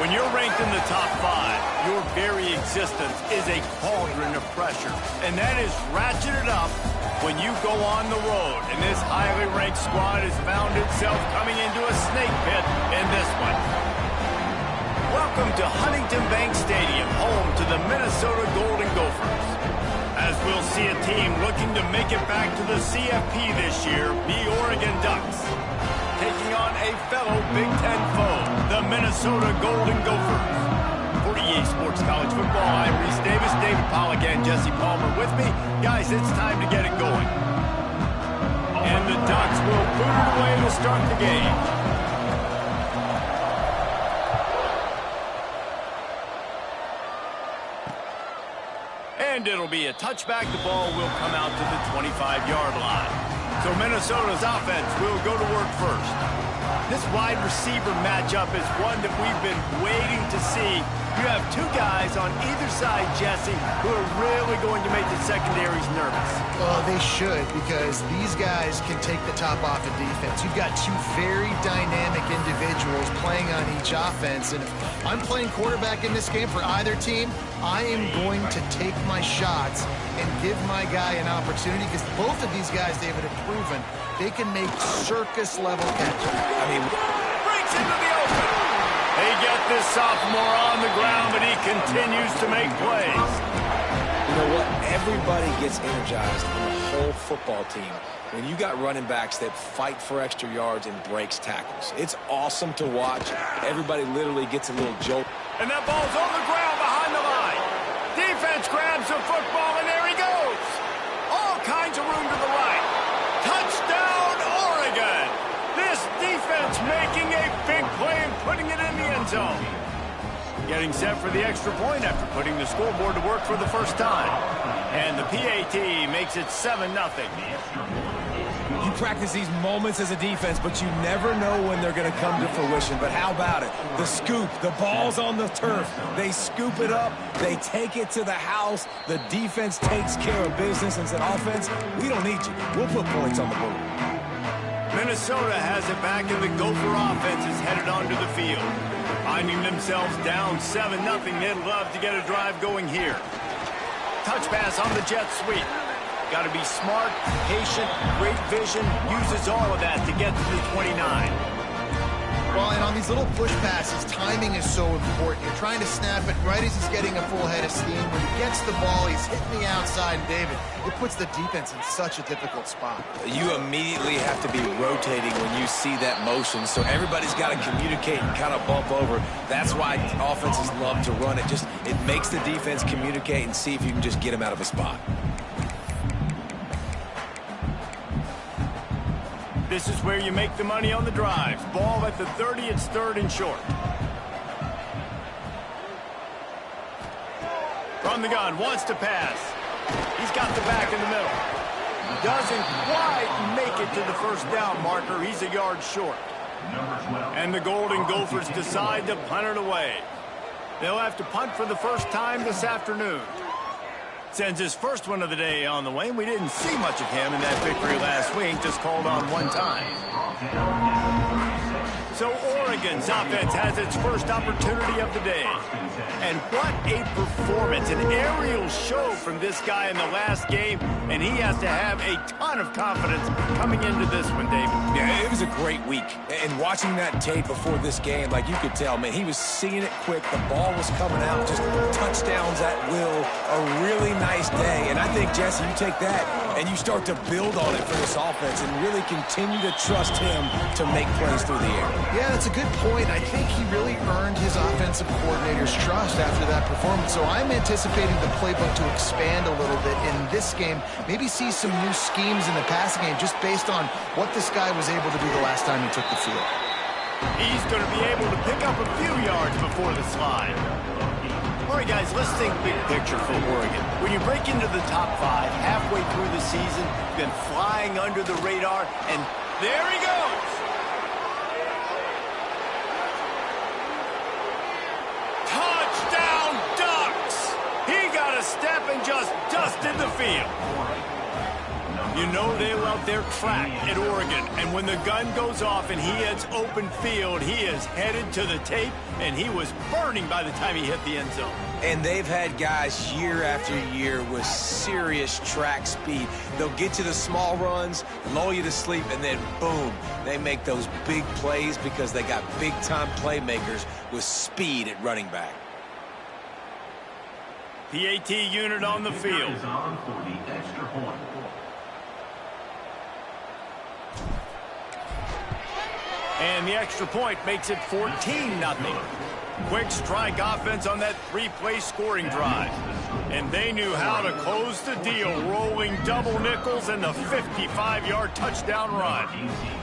When you're ranked in the top 5, your very existence is a cauldron of pressure. And that is ratcheted up when you go on the road. And this highly ranked squad has found itself coming into a snake pit in this one. Welcome to Huntington Bank Stadium, home to the Minnesota Golden Gophers. As we'll see a team looking to make it back to the CFP this year, the Oregon Ducks. Taking on a fellow Big Ten foe, the Minnesota Golden Gophers. For EA Sports College Football, I'm Reese Davis, David Pollack, and Jesse Palmer with me. Guys, it's time to get it going. And the Ducks will boot it away to start the game. And it'll be a touchback. The ball will come out to the 25-yard line. So Minnesota's offense will go to work first. This wide receiver matchup is one that we've been waiting to see. You have two guys on either side, Jesse, who are really going to make the secondaries nervous. Well, they should, because these guys can take the top off of defense. You've got two very dynamic individuals playing on each offense, and if I'm playing quarterback in this game for either team, I am going to take my shots and give my guy an opportunity, because both of these guys, David, have proven they can make circus-level catches. Breaks into the open. They get this sophomore on the ground, but he continues to make plays. You know what? Everybody gets energized on the whole football team when you got running backs that fight for extra yards and breaks tackles. It's awesome to watch. Everybody literally gets a little jolt. And that ball's on the ground behind the line. Defense grabs the football, and there he goes. All kinds of room to the right. Touchdown, Oregon. This defense making a big play and putting it in the end zone. Getting set for the extra point after putting the scoreboard to work for the first time. And the PAT makes it 7-0. You practice these moments as a defense, but you never know when they're going to come to fruition. But how about it? The scoop, the ball's on the turf. They scoop it up. They take it to the house. The defense takes care of business and said, offense, we don't need you. We'll put points on the board. Minnesota has it back, and the Gopher offense is headed onto the field. Finding themselves down 7-0, they'd love to get a drive going here. Touch pass on the jet sweep. Got to be smart, patient, great vision, uses all of that to get to the 29. Well, and on these little push passes, timing is so important. You're trying to snap it right as he's getting a full head of steam. When he gets the ball, he's hitting the outside, David. It puts the defense in such a difficult spot. You immediately have to be rotating when you see that motion, so everybody's got to communicate and kind of bump over. That's why offenses love to run it. It makes the defense communicate and see if you can just get him out of a spot. This is where you make the money on the drives. Ball at the 30, it's 3rd and short. From the gun, wants to pass. He's got the back in the middle. Doesn't quite make it to the first down marker. He's a yard short. And the Golden Gophers decide to punt it away. They'll have to punt for the first time this afternoon. Sends his first one of the day on the way. We didn't see much of him in that victory last week, just called on one time. So Oregon's offense has its first opportunity of the day. And what a performance, an aerial show from this guy in the last game, and he has to have a ton of confidence coming into this one, David. Yeah, it was a great week. And watching that tape before this game, like you could tell, man, he was seeing it quick. The ball was coming out, just touchdowns at will. A really nice day. And I think, Jesse, you take that and you start to build on it for this offense and really continue to trust him to make plays through the air. Yeah, that's a good point. I think he really earned his offensive coordinator's trust after that performance. So I'm anticipating the playbook to expand a little bit in this game. Maybe see some new schemes in the passing game just based on what this guy was able to do the last time he took the field. He's going to be able to pick up a few yards before the slide. All right, guys, let's think big picture for Oregon. When you break into the top 5 halfway through the season, you've been flying under the radar, and there he goes. Touchdown, Ducks! He got a step and just dusted the field. You know they love their track at Oregon. And when the gun goes off and he hits open field, he is headed to the tape, and he was burning by the time he hit the end zone. And they've had guys year after year with serious track speed. They'll get you the small runs, lull you to sleep, and then boom, they make those big plays because they got big-time playmakers with speed at running back. PAT unit on the field. And the extra point makes it 14-0. Quick strike offense on that three-play scoring drive. And they knew how to close the deal, rolling double nickels and the 55-yard touchdown run.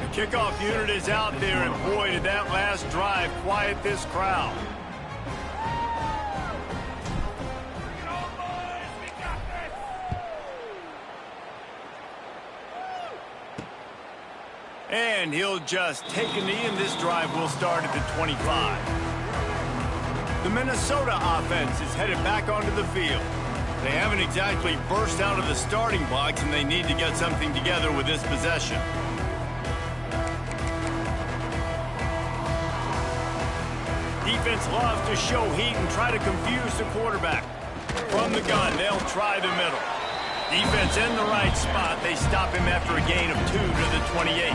The kickoff unit is out there, and boy, did that last drive quiet this crowd. And he'll just take a knee, and this drive will start at the 25. The Minnesota offense is headed back onto the field. They haven't exactly burst out of the starting blocks, and they need to get something together with this possession. Defense loves to show heat and try to confuse the quarterback. From the gun, they'll try the middle. Defense in the right spot. They stop him after a gain of 2 to the 28.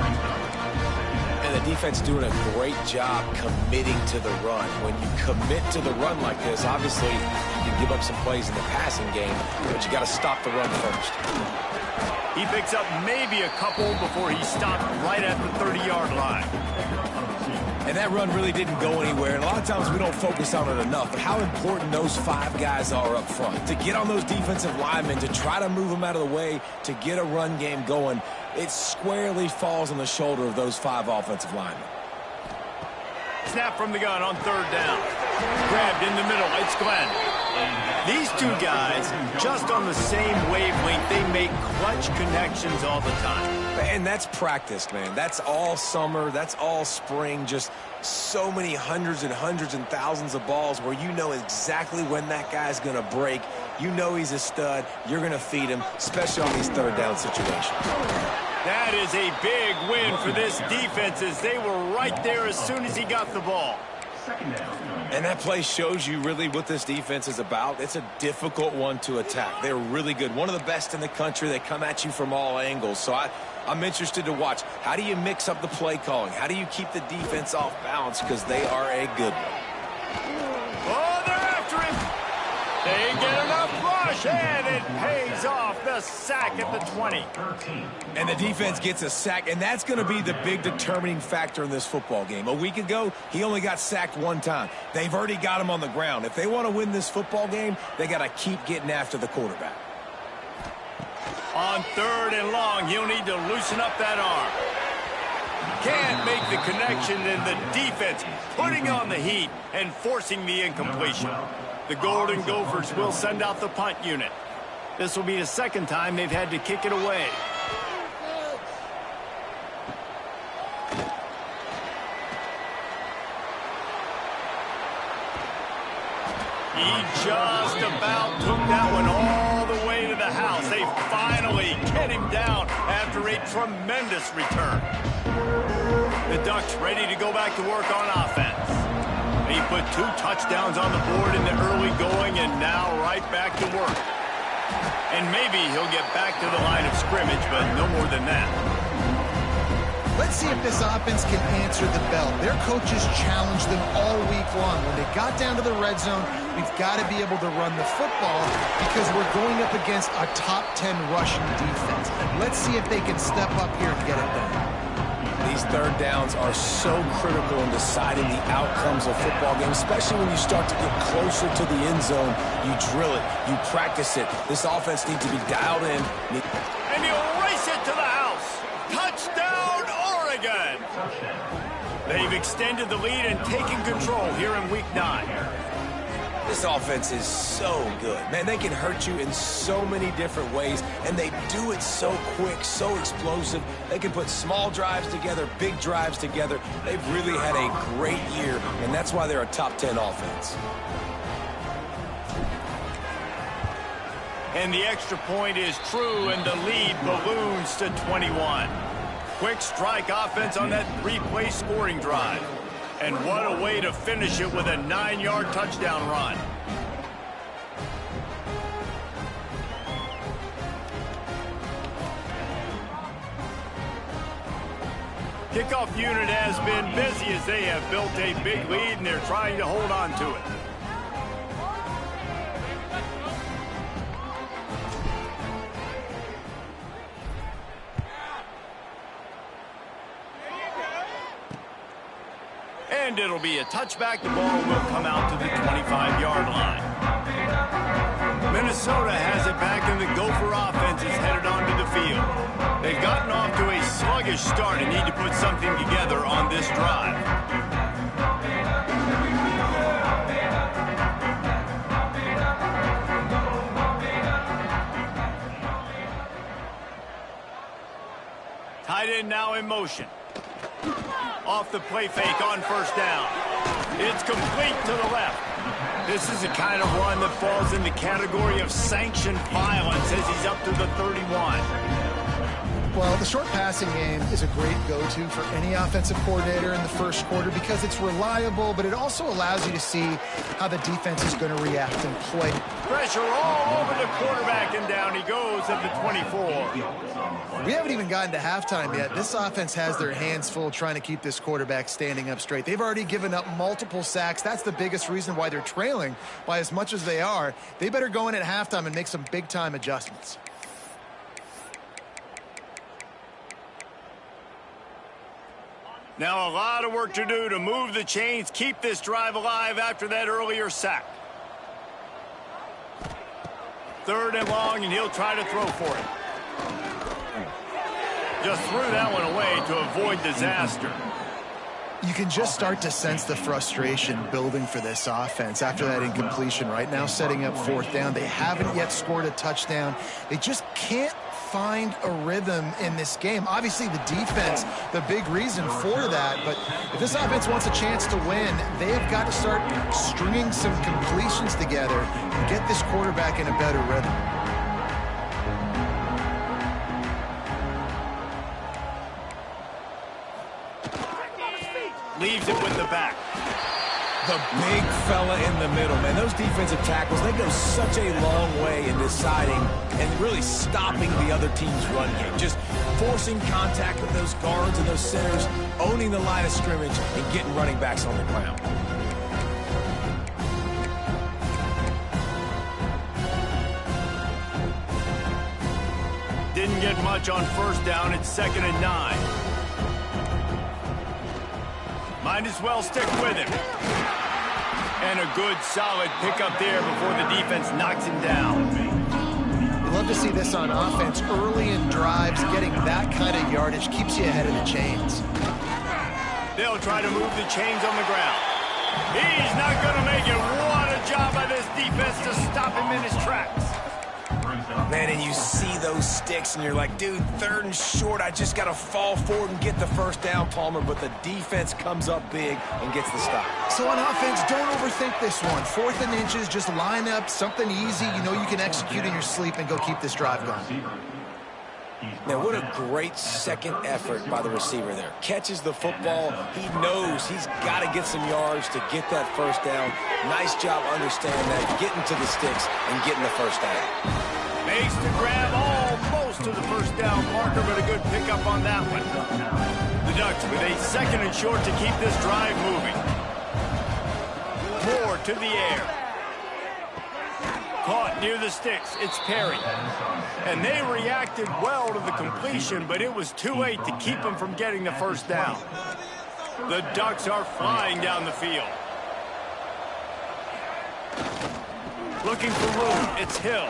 And the defense doing a great job committing to the run. When you commit to the run like this, obviously you can give up some plays in the passing game, but you got to stop the run first. He picks up maybe a couple before he stopped right at the 30-yard line. And that run really didn't go anywhere. And a lot of times we don't focus on it enough, but how important those 5 guys are up front. To get on those defensive linemen, to try to move them out of the way, to get a run game going, it squarely falls on the shoulder of those 5 offensive linemen. Snap from the gun on 3rd down. Grabbed in the middle. It's Glenn. These 2 guys, just on the same wavelength, they make clutch connections all the time. And that's practice, man. That's all summer. That's all spring. Just so many hundreds and thousands of balls where you know exactly when that guy's going to break. You know he's a stud. You're going to feed him, especially on these 3rd down situations. That is a big win for this defense, as they were right there as soon as he got the ball. And that play shows you really what this defense is about. It's a difficult one to attack. They're really good. One of the best in the country. They come at you from all angles. So I'm interested to watch. How do you mix up the play calling? How do you keep the defense off balance? Because they are a good one. Oh, they're after him. They get enough rush, and it pays off. The sack at the 20. And the defense gets a sack, and that's going to be the big determining factor in this football game. A week ago, he only got sacked 1 time. They've already got him on the ground. If they want to win this football game, they got to keep getting after the quarterback. On 3rd and long, he'll need to loosen up that arm. Can't make the connection, and the defense putting on the heat and forcing the incompletion. The Golden Gophers will send out the punt unit. This will be the 2nd time they've had to kick it away. He just about took that one all the way to the house. They finally get him down after a tremendous return. The Ducks ready to go back to work on offense. He put 2 touchdowns on the board in the early going, and now right back to work. And maybe he'll get back to the line of scrimmage, but no more than that. Let's see if this offense can answer the bell. Their coaches challenged them all week long. When they got down to the red zone, we've got to be able to run the football because we're going up against a top 10 rushing defense. Let's see if they can step up here and get it done. These 3rd downs are so critical in deciding the outcomes of football games, especially when you start to get closer to the end zone. You drill it. You practice it. This offense needs to be dialed in. And he'll race it to the house. Touchdown, Oregon! They've extended the lead and taken control here in Week 9. This offense is so good. Man, they can hurt you in so many different ways, and they do it so quick, so explosive. They can put small drives together, big drives together. They've really had a great year, and that's why they're a top 10 offense. And the extra point is true, and the lead balloons to 21. Quick strike offense on that 3-play scoring drive. And what a way to finish it with a 9-yard touchdown run. Kickoff unit has been busy as they have built a big lead, and they're trying to hold on to it. And it'll be a touchback. The ball will come out to the 25-yard line. Minnesota has it back, and the Gopher offense is headed onto the field. They've gotten off to a sluggish start and need to put something together on this drive. Tight end now in motion. Off the play fake on first down. It's complete to the left. This is the kind of run that falls in the category of sanctioned violence as he's up to the 31. Well, the short passing game is a great go-to for any offensive coordinator in the first quarter because it's reliable, but it also allows you to see how the defense is going to react and play. Pressure all over the quarterback, and down he goes at the 24. We haven't even gotten to halftime yet. This offense has their hands full trying to keep this quarterback standing up straight. They've already given up multiple sacks. That's the biggest reason why they're trailing by as much as they are. They better go in at halftime and make some big-time adjustments. Now a lot of work to do to move the chains, keep this drive alive after that earlier sack. 3rd and long, and he'll try to throw for it. Just threw that one away to avoid disaster. You can just start to sense the frustration building for this offense after that incompletion. Right now, setting up 4th down. They haven't yet scored a touchdown. They just can't find a rhythm in this game. Obviously, the defense, the big reason for that. But if this offense wants a chance to win, they have got to start stringing some completions together and get this quarterback in a better rhythm. Leaves it with the back. The big fella in the middle, man. Those defensive tackles, they go such a long way in deciding and really stopping the other team's run game. Just forcing contact with those guards and those centers, owning the line of scrimmage, and getting running backs on the ground. Didn't get much on first down. It's 2nd and 9. Might as well stick with him. And a good, solid pickup there before the defense knocks him down. You love to see this on offense. Early in drives, getting that kind of yardage keeps you ahead of the chains. They'll try to move the chains on the ground. He's not going to make it. What a job by this defense to stop him in his tracks. Man, and you see those sticks, and you're like, dude, 3rd and short, I just got to fall forward and get the first down, Palmer, but the defense comes up big and gets the stop. So on offense, don't overthink this one. 4th and inches, just line up something easy you know you can execute in your sleep and go keep this drive going. Now, what a great second effort by the receiver there. Catches the football. He knows he's got to get some yards to get that first down. Nice job understanding that, getting to the sticks and getting the first down. Makes the grab almost to the first down marker, but a good pickup on that one. The Ducks with a 2nd and short to keep this drive moving. Moore to the air. Caught near the sticks. It's Perry. And they reacted well to the completion, but it was too late to keep them from getting the first down. The Ducks are flying down the field. Looking for room. It's Hill.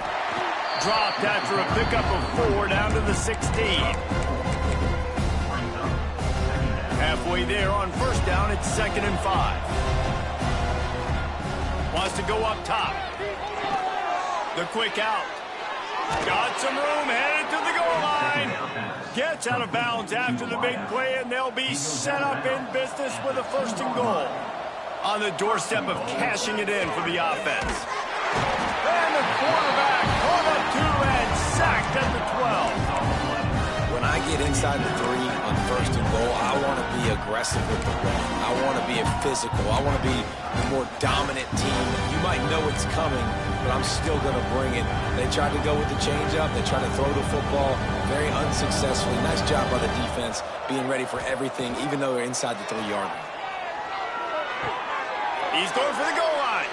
Dropped after a pickup of 4 down to the 16. Halfway there on first down, it's 2nd and 5. Wants to go up top. The quick out. Got some room, headed to the goal line. Gets out of bounds after the big play, and they'll be set up in business with a 1st and goal. On the doorstep of cashing it in for the offense. And the quarterback caught up to get inside the 3 on 1st and goal, I want to be aggressive with the ball. I want to be physical. I want to be the more dominant team. You might know it's coming, but I'm still going to bring it. They tried to go with the changeup. They tried to throw the football very unsuccessfully. Nice job by the defense being ready for everything, even though they're inside the 3-yard line. He's going for the goal line.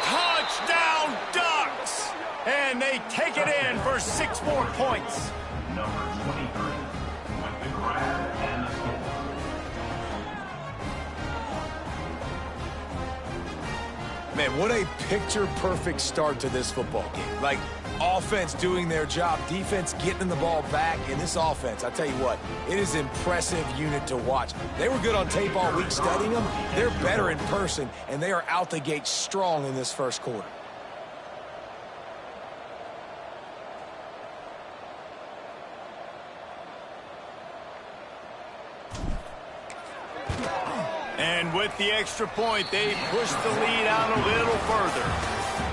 Touchdown, Ducks! And they take it in for 6 more points. Number 23 with the grab and the score. Man, what a picture-perfect start to this football game. Like, offense doing their job, defense getting the ball back, and this offense, I tell you what, it is an impressive unit to watch. They were good on tape all week studying them. They're better in person, and they are out the gate strong in this first quarter. And with the extra point, they push the lead out a little further.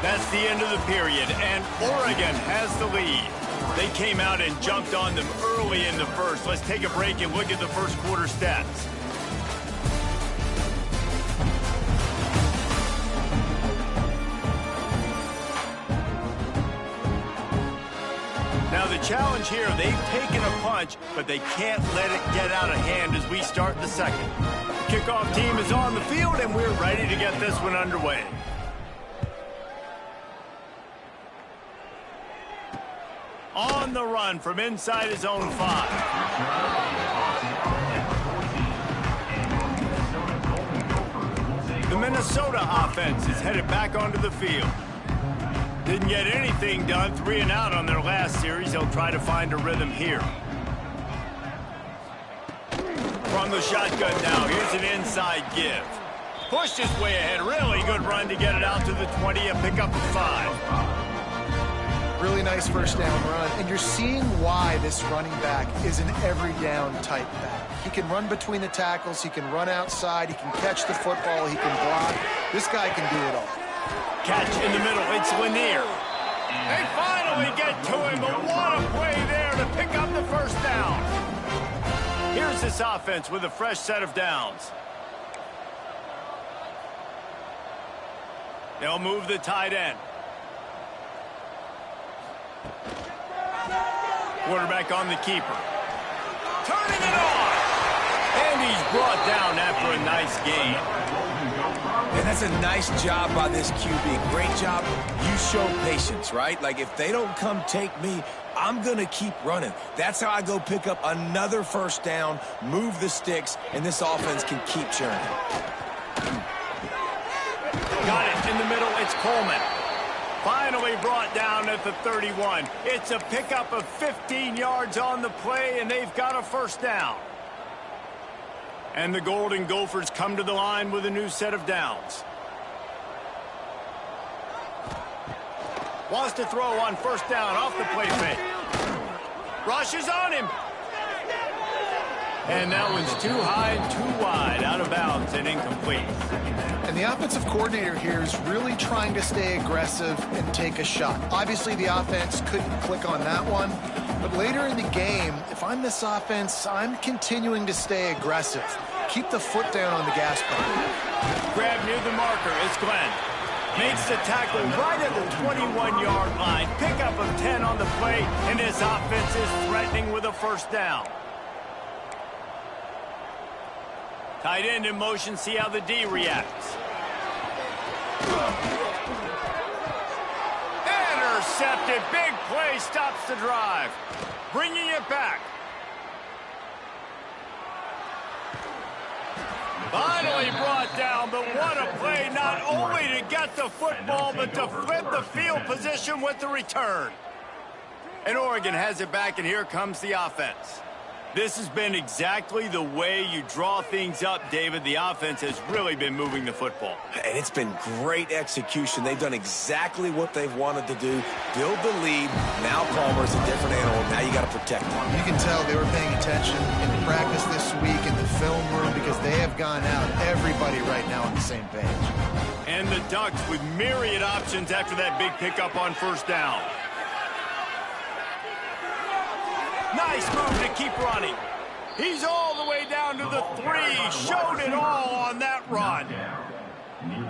That's the end of the period, and Oregon has the lead. They came out and jumped on them early in the first. Let's take a break and look at the first quarter stats. Now the challenge here, they've taken a punch, but they can't let it get out of hand as we start the second. The kickoff team is on the field, and we're ready to get this one underway. On the run from inside his own 5. The Minnesota offense is headed back onto the field. Didn't get anything done, 3 and out on their last series. They'll try to find a rhythm here. From the shotgun now, here's an inside give. Pushed his way ahead, really good run to get it out to the 20, a pickup of 5. Really nice first down run, and you're seeing why this running back is an every down type back. He can run between the tackles, he can run outside, he can catch the football, he can block. This guy can do it all. Catch in the middle, it's Lanier. They finally get to him, but what a play there to pick up the first down. Here's this offense with a fresh set of downs. They'll move the tight end. Quarterback on the keeper. Turning it on! And he's brought down after a nice gain. And that's a nice job by this QB. Great job. You show patience, right? Like, if they don't come take me, I'm going to keep running. That's how I go pick up another first down, move the sticks, and this offense can keep churning. Got it in the middle. It's Coleman. Finally brought down at the 31. It's a pickup of 15 yards on the play, and they've got a first down. And the Golden Gophers come to the line with a new set of downs. Wants to throw on first down off the play fake. Rushes on him. And that one's too high and too wide, out of bounds and incomplete. And the offensive coordinator here is really trying to stay aggressive and take a shot. Obviously, the offense couldn't click on that one. But later in the game, if I'm this offense, I'm continuing to stay aggressive. Keep the foot down on the gas pedal. Grab near the marker. It's Glenn. Makes the tackle right at the 21-yard line. Pickup of 10 on the play, and this offense is threatening with a first down. Tight end in motion, see how the D reacts. Intercepted, big play, stops the drive. Bringing it back. Finally brought down, but what a play, not only to get the football, but to flip the field position with the return. And Oregon has it back, and here comes the offense. This has been exactly the way you draw things up, David. The offense has really been moving the football. And it's been great execution. They've done exactly what they've wanted to do. Build the lead. Now Palmer's a different animal. Now you got to protect him. You can tell they were paying attention in practice this week in the film room because they have gone out, everybody right now on the same page. And the Ducks with myriad options after that big pickup on first down. Nice move to keep running. He's all the way down to the 3. Showed it all on that run.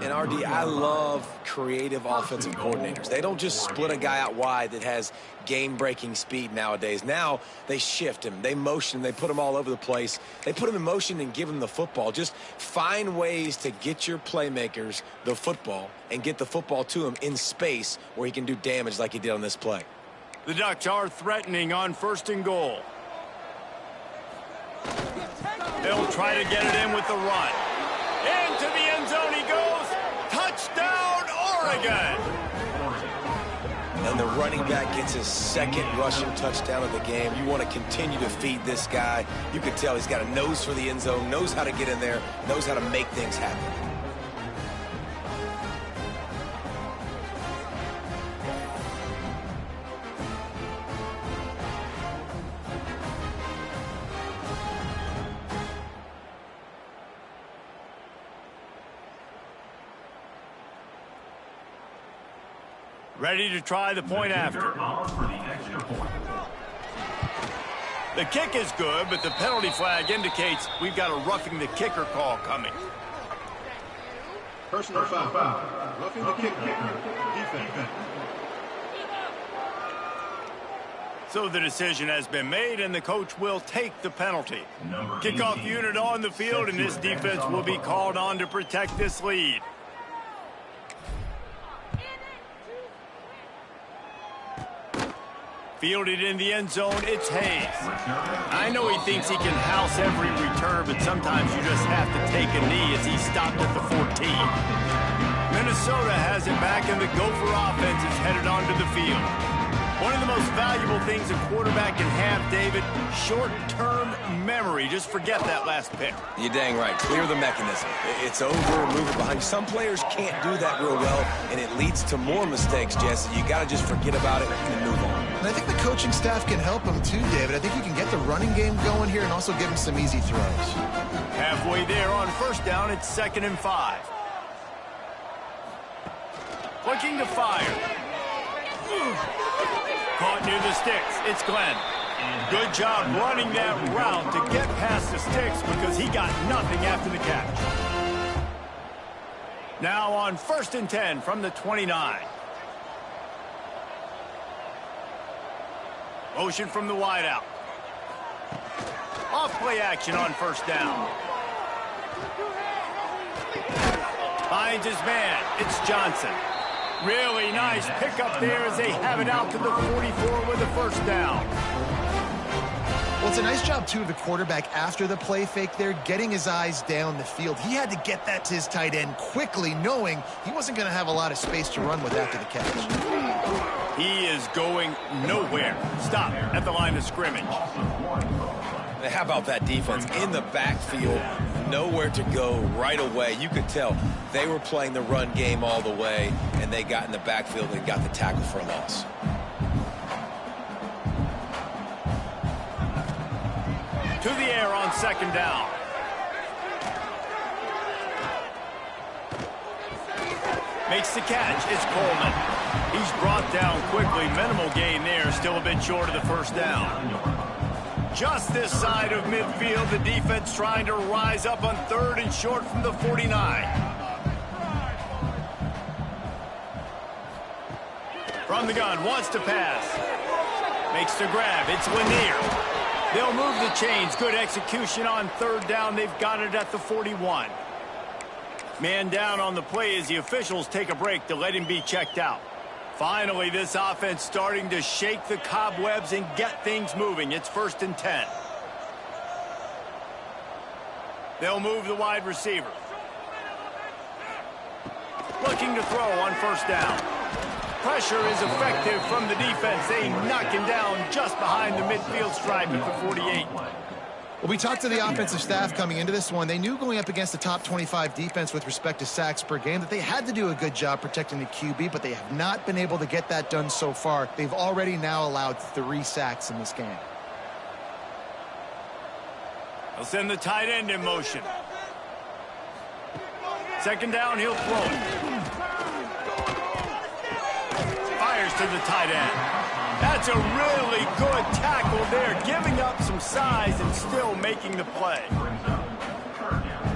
And RD, I love creative offensive coordinators. They don't just split a guy out wide that has game-breaking speed nowadays. Now they shift him, they motion him, they put him all over the place. They put him in motion and give him the football. Just find ways to get your playmakers the football and get the football to him in space where he can do damage like he did on this play. The Ducks are threatening on 1st and goal. They'll try to get it in with the run. Into the end zone he goes. Touchdown, Oregon. And the running back gets his 2nd rushing touchdown of the game. You want to continue to feed this guy. You can tell he's got a nose for the end zone, knows how to get in there, knows how to make things happen. Ready to try the point after. The kick is good, but the penalty flag indicates we've got a roughing the kicker call coming. Personal foul. Roughing the kicker. Defense. So the decision has been made, and the coach will take the penalty. Kickoff unit on the field, and this defense will be called on to protect this lead. Fielded in the end zone, it's Hayes. I know he thinks he can house every return, but sometimes you just have to take a knee as he stopped at the 14. Minnesota has it back, and the Gopher offense is headed onto the field. One of the most valuable things a quarterback can have, David, short-term memory. Just forget that last pick. You're dang right. Clear the mechanism. It's over, move it behind. Some players can't do that real well, and it leads to more mistakes, Jesse. You got to just forget about it and move on. And I think the coaching staff can help him too, David. I think you can get the running game going here and also give him some easy throws. Halfway there on 1st down, it's 2nd and 5. Looking to fire. Caught near the sticks. It's Glenn. Good job running that route to get past the sticks because he got nothing after the catch. Now on 1st and 10 from the 29. Motion from the wideout. Off play action on 1st down. Finds his man. It's Johnson. Really nice pickup there as they have it out to the 44 with the 1st down. Well, it's a nice job, too, of the quarterback after the play fake there, getting his eyes down the field. He had to get that to his tight end quickly, knowing he wasn't going to have a lot of space to run with after the catch. He is going nowhere. Stop at the line of scrimmage. How about that defense in the backfield? Nowhere to go right away. You could tell they were playing the run game all the way, and they got in the backfield and got the tackle for a loss. To the air on 2nd down. Makes the catch. It's Coleman. He's brought down quickly. Minimal gain there. Still a bit short of the 1st down. Just this side of midfield, the defense trying to rise up on 3rd and short from the 49. From the gun, wants to pass. Makes the grab. It's Lanier. They'll move the chains. Good execution on 3rd down. They've got it at the 41. Man down on the play as the officials take a break to let him be checked out. Finally, this offense starting to shake the cobwebs and get things moving. It's 1st and 10. They'll move the wide receiver. Looking to throw on 1st down. Pressure is effective from the defense. They knock him down just behind the midfield stripe at the 48. Well, we talked to the offensive staff coming into this one. They knew going up against the top 25 defense with respect to sacks per game that they had to do a good job protecting the QB, but they have not been able to get that done so far. They've already now allowed 3 sacks in this game. They'll send the tight end in motion. 2nd down, he'll throw it. Fires to the tight end. That's That's a really good tackle there, giving up some size and still making the play.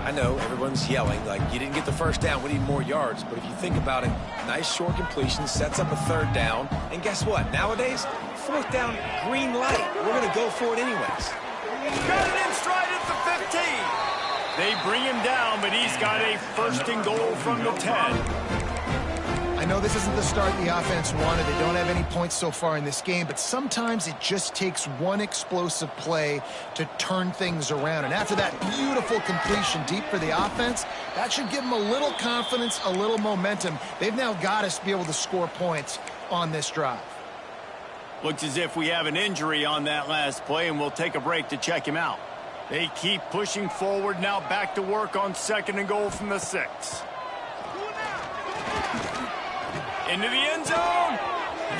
I know everyone's yelling like you didn't get the first down, we need more yards, but if you think about it, nice short completion sets up a third down, and guess what? Nowadays, fourth down, green light. We're going to go for it anyways. Got it in stride at the 15. They bring him down, but he's got a first and goal from the 10. I know this isn't the start the offense wanted. They don't have any points so far in this game, but sometimes it just takes one explosive play to turn things around. And after that beautiful completion deep for the offense, that should give them a little confidence, a little momentum. They've now got us to be able to score points on this drive. Looks as if we have an injury on that last play, and we'll take a break to check him out. They keep pushing forward, now back to work on second and goal from the 6. Into the end zone.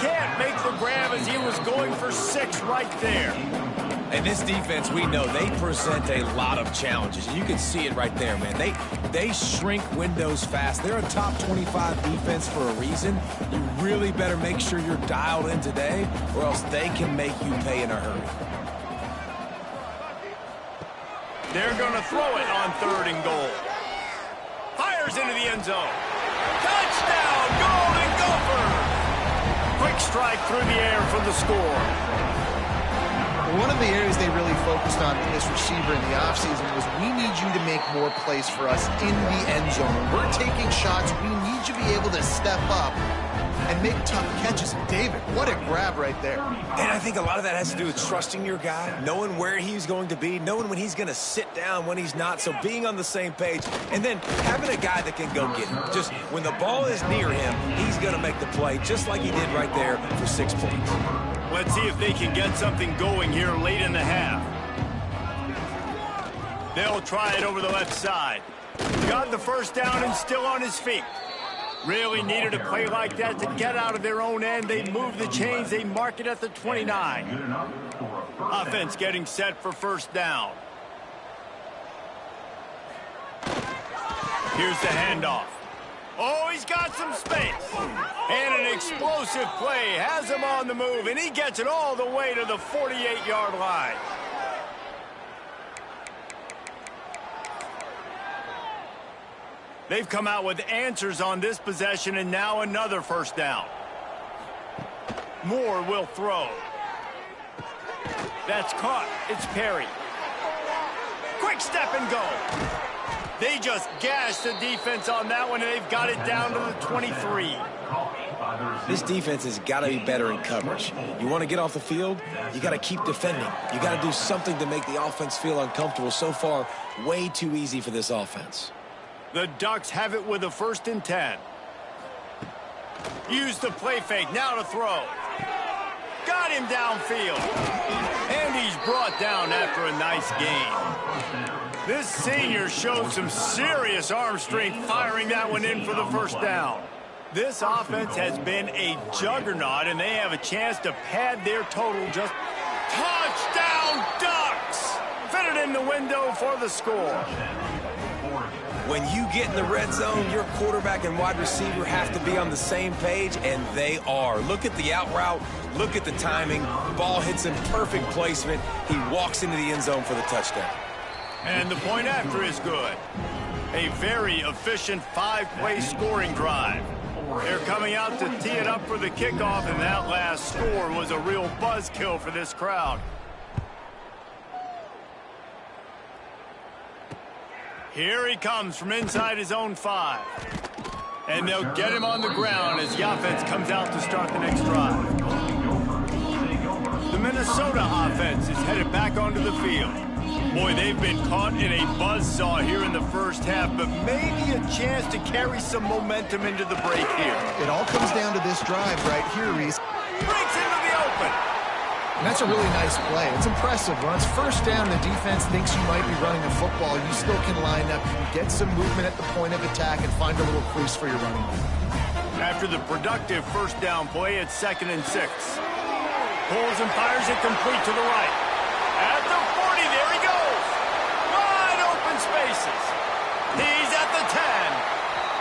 Can't make the grab as he was going for 6 right there. And this defense, we know, they present a lot of challenges. You can see it right there, man. They shrink windows fast. They're a top 25 defense for a reason. You really better make sure you're dialed in today, or else they can make you pay in a hurry. They're going to throw it on third and goal. Fires into the end zone. Touchdown, Golden Gophers! Quick strike through the air for the score. One of the areas they really focused on with this receiver in the offseason was we need you to make more plays for us in the end zone. When we're taking shots, we need you to be able to step up and make tough catches. David, what a grab right there. And I think a lot of that has to do with trusting your guy, knowing where he's going to be, knowing when he's going to sit down, when he's not, so being on the same page, and then having a guy that can go get him. Just when the ball is near him, he's going to make the play, just like he did right there for 6 points. Let's see if they can get something going here late in the half. They'll try it over the left side. Got the first down and still on his feet. Really needed a play like that to get out of their own end. They move the chains. They mark it at the 29. Offense getting set for first down. Here's the handoff. Oh, he's got some space. And an explosive play has him on the move, and he gets it all the way to the 48-yard line. They've come out with answers on this possession, and now another first down. Moore will throw. That's caught. It's Perry. Quick step and go. They just gashed the defense on that one, and they've got it down to the 23. This defense has got to be better in coverage. You want to get off the field, you got to keep defending. You got to do something to make the offense feel uncomfortable. So far, way too easy for this offense. The Ducks have it with a 1st and 10. Use the play fake, now to throw. Got him downfield. And he's brought down after a nice gain. This senior showed some serious arm strength firing that one in for the first down. This offense has been a juggernaut, and they have a chance to pad their total. Just touchdown Ducks! Fit it in the window for the score. When you get in the red zone, your quarterback and wide receiver have to be on the same page, and they are. Look at the out route. Look at the timing. Ball hits him, perfect placement. He walks into the end zone for the touchdown. And the point after is good. A very efficient 5-play scoring drive. They're coming out to tee it up for the kickoff, and that last score was a real buzzkill for this crowd. Here he comes from inside his own 5. And they'll get him on the ground as the offense comes out to start the next drive. The Minnesota offense is headed back onto the field. Boy, they've been caught in a buzzsaw here in the first half, but maybe a chance to carry some momentum into the break here. It all comes down to this drive right here, Reese. Breaks into the open. And that's a really nice play. It's impressive. When it's first down, the defense thinks you might be running a football. You still can line up, get some movement at the point of attack, and find a little crease for your running back. After the productive first down play, it's 2nd and 6. Pulls and fires it complete to the right. At the 40, there he goes. Wide open spaces. He's at the 10.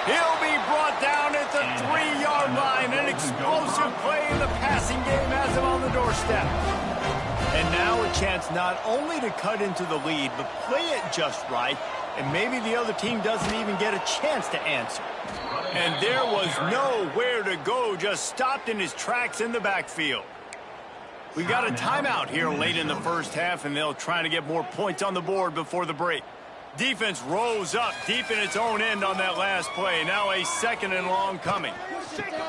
He'll be brought down at the 3-yard line. An explosive play in the passing game has him on the doorstep. And now a chance not only to cut into the lead, but play it just right, and maybe the other team doesn't even get a chance to answer. And there was nowhere to go, just stopped in his tracks in the backfield. We got a timeout here late in the first half, and they'll try to get more points on the board before the break. Defense rose up deep in its own end on that last play. Now a 2nd and long coming.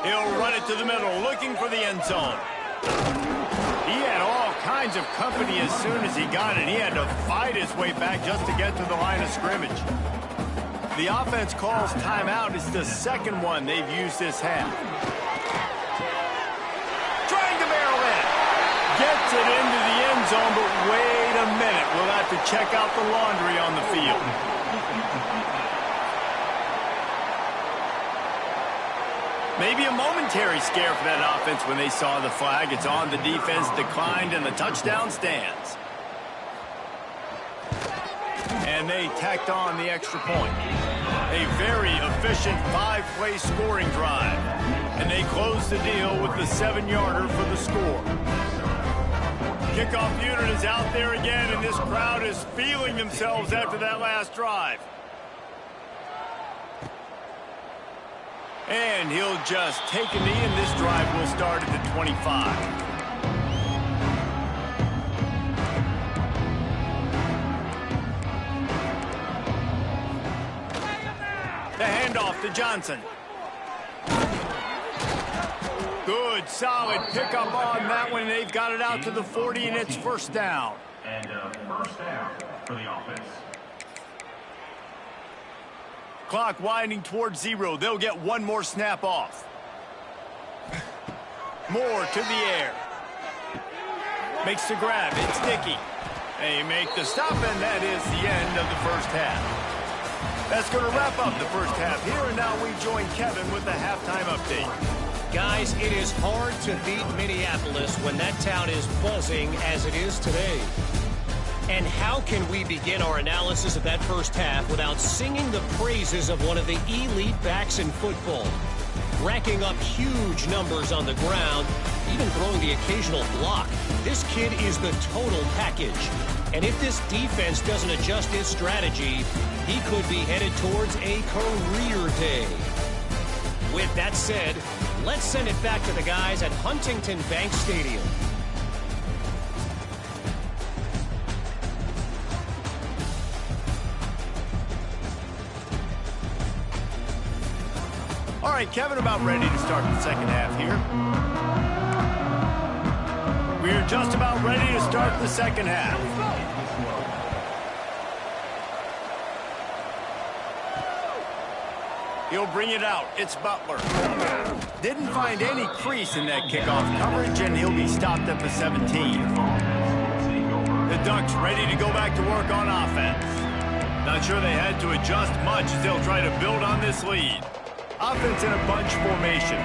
He'll run it to the middle, looking for the end zone. He had all kinds of company as soon as he got it. He had to fight his way back just to get to the line of scrimmage. The offense calls timeout. It's the 2nd one they've used this half. Trying to barrel in. Gets it into the end zone, but wait a minute. We'll have to check out the laundry on the field. Maybe a momentary scare for that offense when they saw the flag. It's on, the defense declined, and the touchdown stands. And they tacked on the extra point. A very efficient 5-play scoring drive. And they close the deal with the 7-yarder for the score. Kickoff unit is out there again, and this crowd is feeling themselves after that last drive. And he'll just take a knee, and this drive will start at the 25. The handoff to Johnson. Good, solid pickup on that one. They've got it out to the 40, and it's 1st down. And first down for the offense. Clock winding towards 0. They'll get one more snap off. Moore to the air. Makes the grab. It's Dickey. They make the stop, and that is the end of the first half. That's going to wrap up the first half here, and now we join Kevin with the halftime update. Guys, it is hard to beat Minneapolis when that town is buzzing as it is today. And how can we begin our analysis of that first half without singing the praises of one of the elite backs in football? Racking up huge numbers on the ground, even throwing the occasional block. This kid is the total package. And if this defense doesn't adjust its strategy, he could be headed towards a career day. With that said, let's send it back to the guys at Huntington Bank Stadium. All right, Kevin, about ready to start the second half here. We're just about ready to start the second half. He'll bring it out. It's Butler. Didn't find any crease in that kickoff coverage, and he'll be stopped at the 17. The Ducks ready to go back to work on offense. Not sure they had to adjust much as they'll try to build on this lead. Offense in a bunch formation.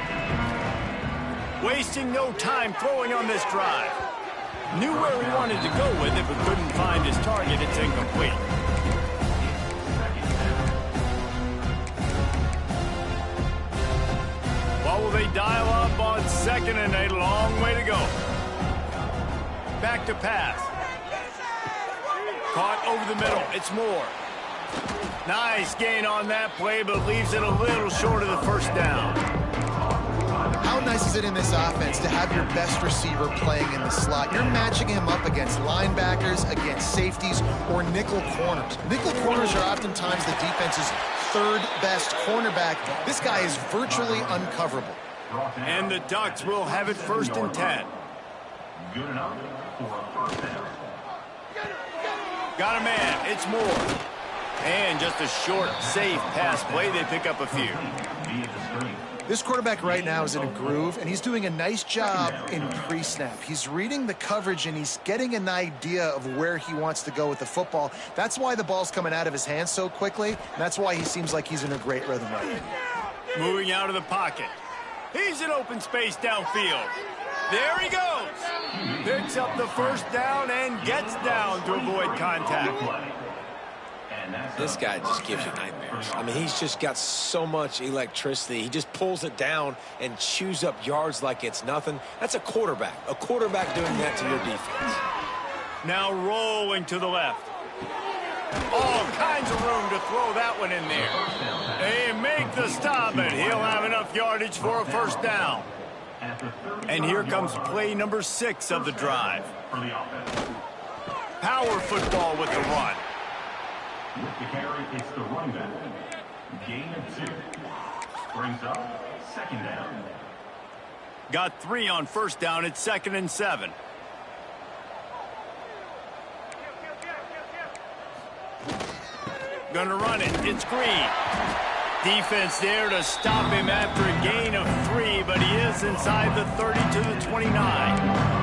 Wasting no time throwing on this drive. Knew where he wanted to go with it, but couldn't find his target. It's incomplete. Well, will they dial up on 2nd and a long way to go? Back to pass. Caught over the middle. It's Moore. Nice gain on that play, but leaves it a little short of the first down. How nice is it in this offense to have your best receiver playing in the slot? You're matching him up against linebackers, against safeties, or nickel corners. Nickel corners are oftentimes the defense's 3rd best cornerback. This guy is virtually uncoverable. And the Ducks will have it 1st and 10. Good enough for a first down. Got a man. It's Moore. And just a short, safe pass play. They pick up a few. This quarterback right now is in a groove, and he's doing a nice job in pre-snap. He's reading the coverage, and he's getting an idea of where he wants to go with the football. That's why the ball's coming out of his hands so quickly, and that's why he seems like he's in a great rhythm right now. Moving out of the pocket. He's in open space downfield. There he goes. Picks up the first down and gets down to avoid contact. This guy just gives you nightmares. I mean, he's just got so much electricity. He just pulls it down and chews up yards like it's nothing. That's a quarterback. A quarterback doing that to your defense. Now rolling to the left. All kinds of room to throw that one in there. They make the stop, and he'll have enough yardage for a first down. And here comes play number 6 of the drive. Power football with the run. With the carry, it's the running back. Gain of 2. Brings up second down. Got 3 on first down. It's 2nd and 7. Gonna run it. It's Green. Defense there to stop him after a gain of 3, but he is inside the 30 to the 29.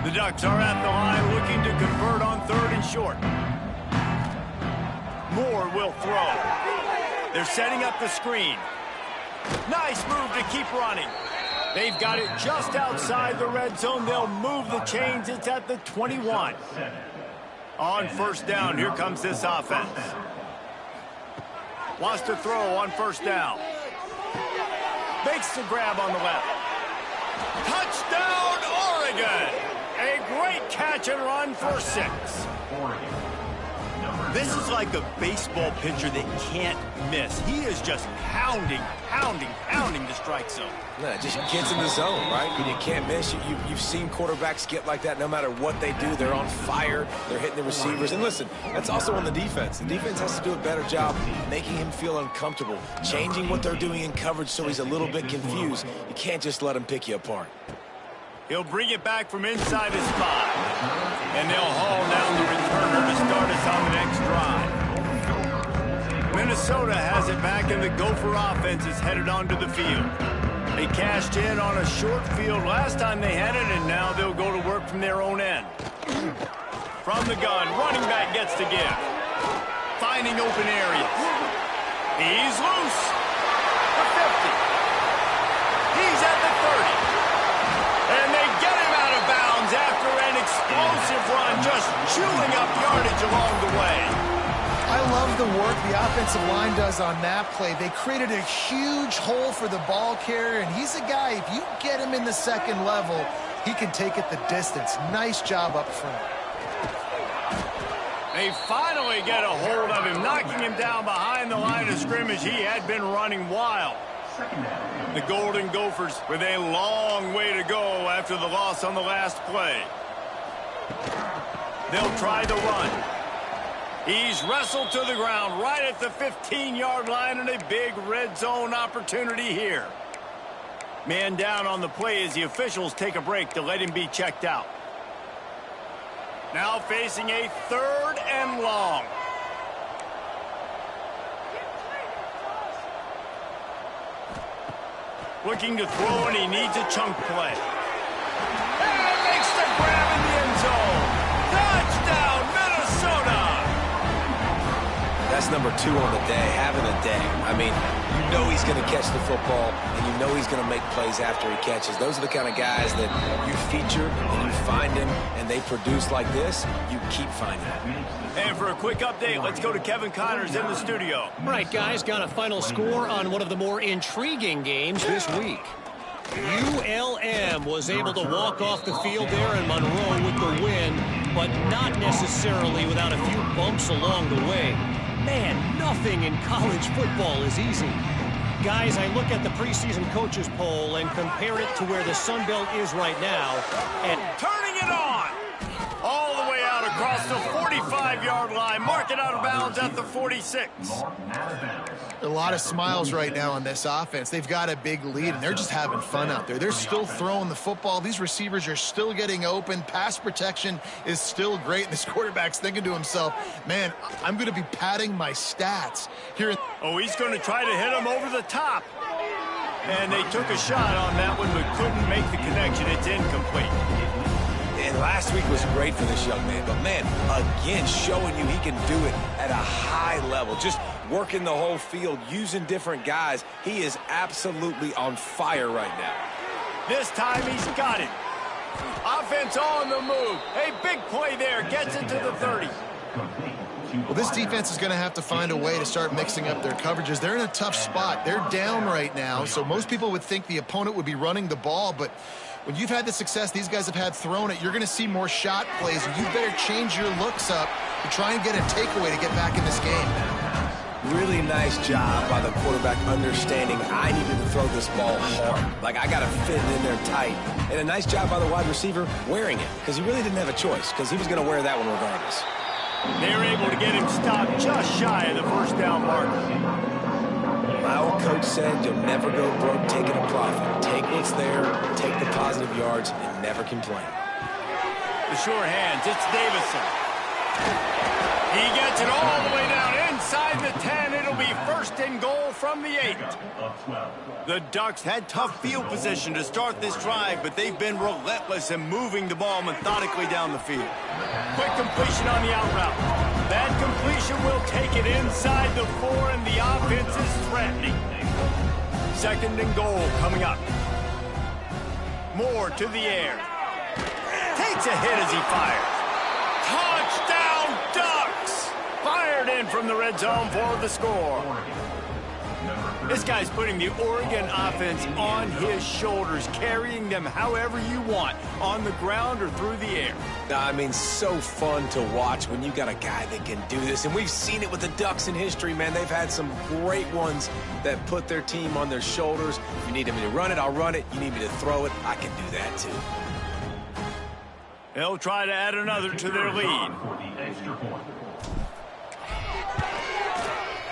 The Ducks are at the line looking to convert on 3rd and short. Moore will throw. They're setting up the screen. Nice move to keep running. They've got it just outside the red zone. They'll move the chains. It's at the 21. On first down, here comes this offense. Wants to throw on first down. Makes the grab on the left. Touchdown, Oregon! A great catch and run for 6. This is like a baseball pitcher that can't miss. He is just pounding the strike zone. No, it just gets in the zone, right? You can't miss. You've seen quarterbacks get like that no matter what they do. They're on fire. They're hitting the receivers. And listen, that's also on the defense. The defense has to do a better job making him feel uncomfortable, changing what they're doing in coverage so he's a little bit confused. You can't just let him pick you apart. He'll bring it back from inside his spot. And they'll haul down the returner to start us on the next drive. Minnesota has it back, and the Gopher offense is headed onto the field. They cashed in on a short field last time they had it, and now they'll go to work from their own end. From the gun, running back gets to give. Finding open areas. He's loose. The 50. He's at the 30. And they get him out of bounds after an explosive run, just chewing up yardage along the way. I love the work the offensive line does on that play. They created a huge hole for the ball carrier, and he's a guy, if you get him in the second level, he can take it the distance. Nice job up front. They finally get a hold of him, knocking him down behind the line of scrimmage. He had been running wild. The Golden Gophers with a long way to go after the loss on the last play. They'll try the run. He's wrestled to the ground right at the 15-yard line, and a big red zone opportunity here. Man down on the play as the officials take a break to let him be checked out. Now facing a 3rd and long. Looking to throw, and he needs a chunk play. And makes the grab in the end zone. Touchdown, Minnesota! That's number 2 on the day, having a day. I mean, you know he's going to catch the football, and you know he's going to make plays after he catches. Those are the kind of guys that you feature, and you find him, and they produce like this, you keep finding them. And for a quick update, let's go to Kevin Connors in the studio. All right, guys, got a final score on one of the more intriguing games this week. ULM was able to walk off the field there in Monroe with the win, but not necessarily without a few bumps along the way. Man, nothing in college football is easy. Guys, I look at the preseason coaches poll and compare it to where the Sun Belt is right now, and Turning it on! All the way out across the 45-yard line. Mark it out of bounds at the 46. A lot of smiles right now on this offense. They've got a big lead, and they're just having fun out there. They're still throwing the football. These receivers are still getting open. Pass protection is still great. And this quarterback's thinking to himself, man, I'm going to be padding my stats here. Oh, he's going to try to hit him over the top. And they took a shot on that one, but couldn't make the connection. It's incomplete. And last week was great for this young man. But, man, again, showing you he can do it at a high level. Just working the whole field, using different guys. He is absolutely on fire right now. This time he's got it. Offense on the move. A big play there. Gets it to the 30. Well, this defense is going to have to find a way to start mixing up their coverages. They're in a tough spot. They're down right now, so most people would think the opponent would be running the ball, but when you've had the success these guys have had throwing it, you're going to see more shot plays. You better change your looks up to try and get a takeaway to get back in this game. Really nice job by the quarterback understanding I needed to throw this ball hard. Like, I got to fit it in there tight. And a nice job by the wide receiver wearing it, because he really didn't have a choice, because he was going to wear that one regardless. They were able to get him stopped just shy of the first down marker. My old coach said you'll never go broke taking a profit. Take what's there, take the positive yards, and never complain. The short hands, it's Davison. He gets it all the way down inside the 10. It'll be first and goal from the 8. The Ducks had tough field position to start this drive, but they've been relentless in moving the ball methodically down the field. Quick completion on the out route. That completion will take it inside the 4, and the offense is threatening. Second and goal coming up. Moore to the air. Takes a hit as he fires. Touchdown, Ducks! Fired in from the red zone for the score. This guy's putting the Oregon offense on his shoulders, carrying them however you want, on the ground or through the air. I mean, so fun to watch when you got a guy that can do this. And we've seen it with the Ducks in history, man. They've had some great ones that put their team on their shoulders. If you need me to run it, I'll run it. You need me to throw it, I can do that too. They'll try to add another to their lead.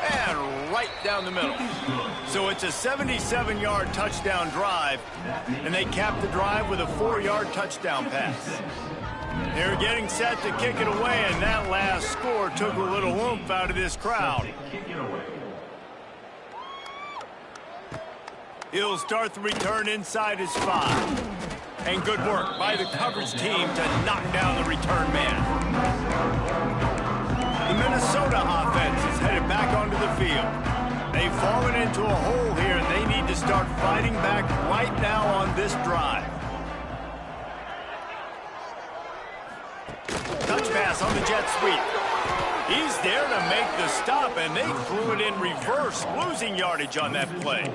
And right down the middle. So it's a 77-yard touchdown drive, and they cap the drive with a 4-yard touchdown pass. They're getting set to kick it away, and that last score took a little oomph out of this crowd. He'll start the return inside his 5. And good work by the coverage team to knock down the return man. The Minnesota offense is headed back onto the field. They've fallen into a hole here, and they need to start fighting back right now on this drive. Touch pass on the jet sweep. He's there to make the stop, and they threw it in reverse, losing yardage on that play.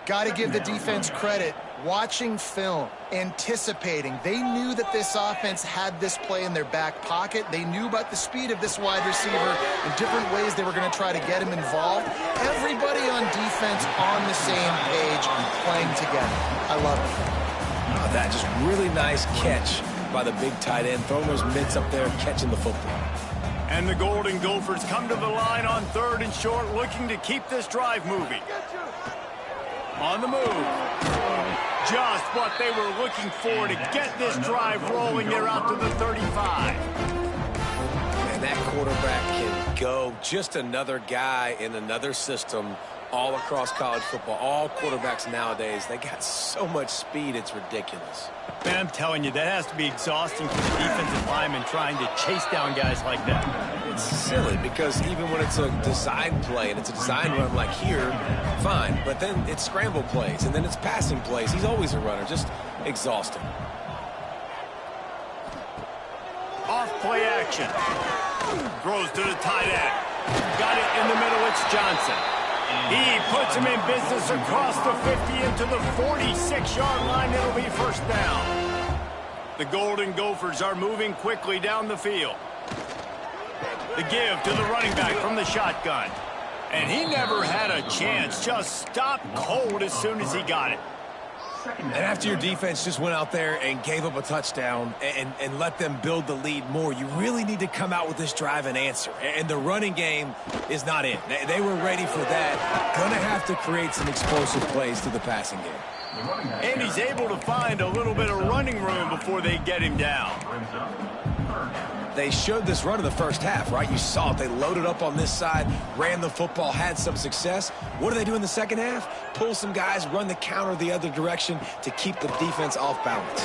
Got to give the defense credit. Watching film, anticipating. They knew that this offense had this play in their back pocket. They knew about the speed of this wide receiver and different ways they were going to try to get him involved. Everybody on defense on the same page, playing together. I love it. That just really nice catch by the big tight end, throwing those mitts up there, catching the football. And the Golden Gophers come to the line on 3rd and short, looking to keep this drive moving. On the move. Just what they were looking for to get this drive rolling. They're out to the 35. And that quarterback can go. Just another guy in another system all across college football. All quarterbacks nowadays, they got so much speed, it's ridiculous. Man, I'm telling you, that has to be exhausting for the defensive lineman trying to chase down guys like that. It's silly because even when it's a design play and it's a design run like here, fine. But then it's scramble plays and then it's passing plays. He's always a runner, just exhausting. Off play action. Throws to the tight end. Got it in the middle, it's Johnson. He puts him in business across the 50 into the 46-yard line. It'll be first down. The Golden Gophers are moving quickly down the field. The give to the running back from the shotgun. And he never had a chance. Just stopped cold as soon as he got it. And after your defense just went out there and gave up a touchdown and let them build the lead more, you really need to come out with this drive and answer. And the running game is not in. They were ready for that. Going to have to create some explosive plays to the passing game. And he's able to find a little bit of running room before they get him down. They showed this run in the first half, right? You saw it. They loaded up on this side, ran the football, had some success. What do they do in the second half? Pull some guys, run the counter the other direction to keep the defense off balance.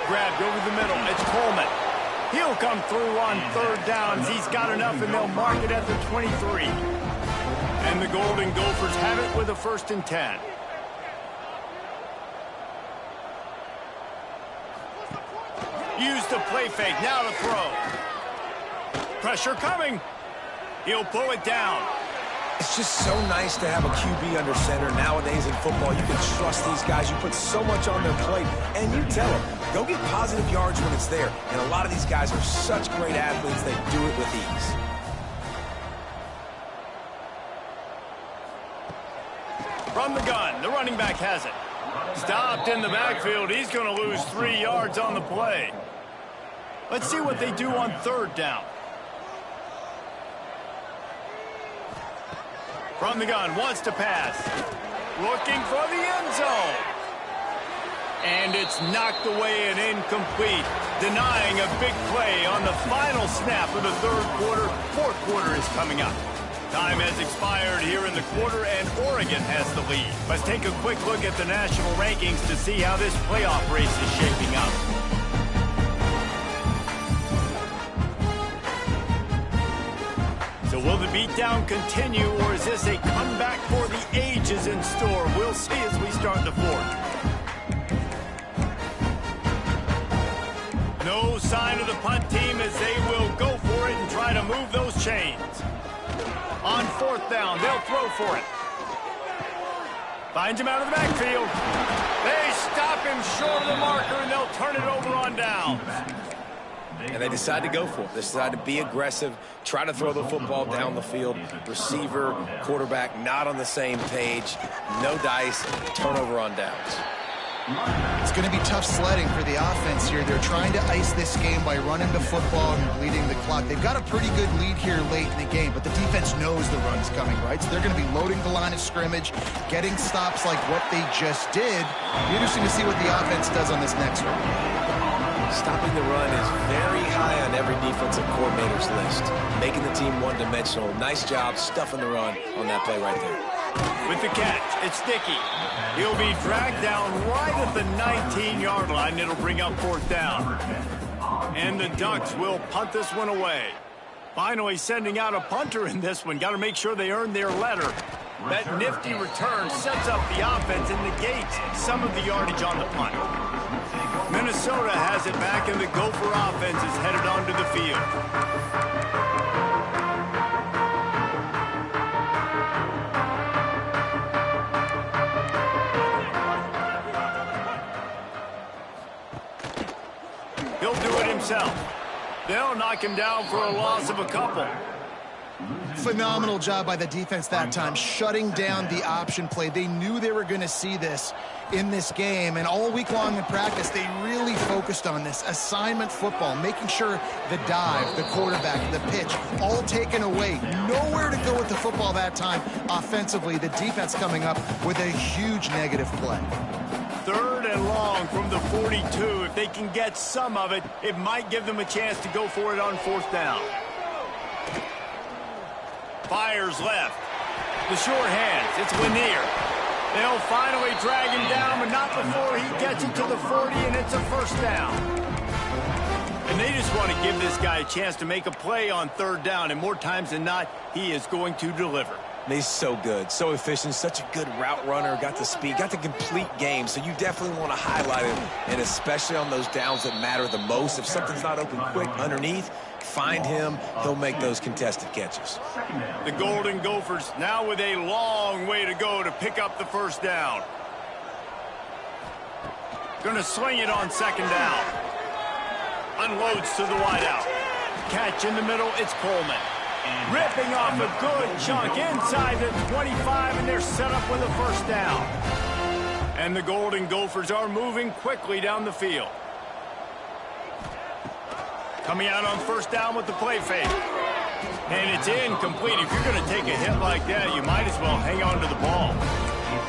Grabbed over the middle. It's Coleman. He'll come through on 3rd downs. He's got enough, and they'll mark it at the 23. And the Golden Gophers have it with a 1st and 10. Use the play fake. Now to throw. Pressure coming. He'll pull it down. It's just so nice to have a QB under center. Nowadays in football, you can trust these guys. You put so much on their plate, and you tell them, go get positive yards when it's there. And a lot of these guys are such great athletes, they do it with ease. From the gun, the running back has it. Stopped in the backfield. He's going to lose 3 yards on the play. Let's see what they do on third down. From the gun, wants to pass. Looking for the end zone. And it's knocked away and incomplete, denying a big play on the final snap of the third quarter. Fourth quarter is coming up. Time has expired here in the quarter, and Oregon has the lead. Let's take a quick look at the national rankings to see how this playoff race is shaping up. So will the beatdown continue, or is this a comeback for the ages in store? We'll see as we start the fourth. No sign of the punt team as they will go for it and try to move those chains. On fourth down, they'll throw for it. Finds him out of the backfield. They stop him short of the marker, and they'll turn it over on downs. And they decide to go for it. They decide to be aggressive, try to throw the football down the field. Receiver, quarterback, not on the same page. No dice, turnover on downs. It's going to be tough sledding for the offense here. They're trying to ice this game by running the football and bleeding the clock. They've got a pretty good lead here late in the game, but the defense knows the run's coming, right? So they're going to be loading the line of scrimmage, getting stops like what they just did. Be interesting to see what the offense does on this next one. Stopping the run is very high on every defensive coordinator's list. Making the team one-dimensional. Nice job stuffing the run on that play right there. With the catch, it's Dickey. He'll be dragged down right at the 19-yard line. It'll bring up fourth down. And the Ducks will punt this one away. Finally sending out a punter in this one. Got to make sure they earn their letter. That nifty return sets up the offense and negates some of the yardage on the punt. Minnesota has it back, and the Gopher offense is headed onto the field. He'll do it himself. They'll knock him down for a loss of a couple. Phenomenal job by the defense that time, shutting down the option play. They knew they were going to see this in this game, and all week long in practice, they really focused on this assignment football, making sure the dive, the quarterback, the pitch, all taken away. Nowhere to go with the football that time offensively. The defense coming up with a huge negative play. Third and long from the 42. If they can get some of it, it might give them a chance to go for it on fourth down. Fires left. The short hands. It's Lanier. They'll finally drag him down, but not before he gets it to the 40, and it's a first down. And they just want to give this guy a chance to make a play on third down, and more times than not, he is going to deliver. He's so good, so efficient, such a good route runner, got the speed, got the complete game, so you definitely want to highlight him, and especially on those downs that matter the most. If something's not open quick underneath, find him, he'll make those contested catches. The Golden Gophers now with a long way to go to pick up the first down. Gonna swing it on second down. Unloads to the wideout. Catch in the middle, it's Coleman. Ripping off a good chunk inside the 25, and they're set up with a first down. And the Golden Gophers are moving quickly down the field. Coming out on first down with the play fake. And it's incomplete. If you're going to take a hit like that, you might as well hang on to the ball.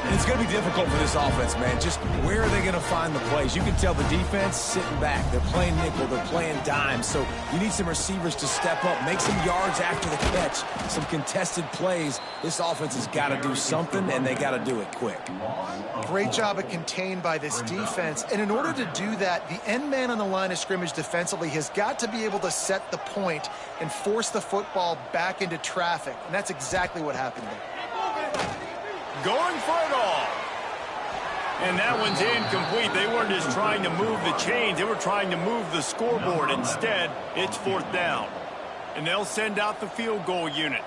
And it's going to be difficult for this offense, man. Just where are they going to find the plays? You can tell the defense sitting back. They're playing nickel. They're playing dime. So you need some receivers to step up, make some yards after the catch, some contested plays. This offense has got to do something, and they got to do it quick. Great job at contained by this defense. And in order to do that, the end man on the line of scrimmage defensively has got to be able to set the point and force the football back into traffic. And that's exactly what happened there. Going for it all. And that one's incomplete. They weren't just trying to move the chains. They were trying to move the scoreboard. Instead, it's 4th down. And they'll send out the field goal unit.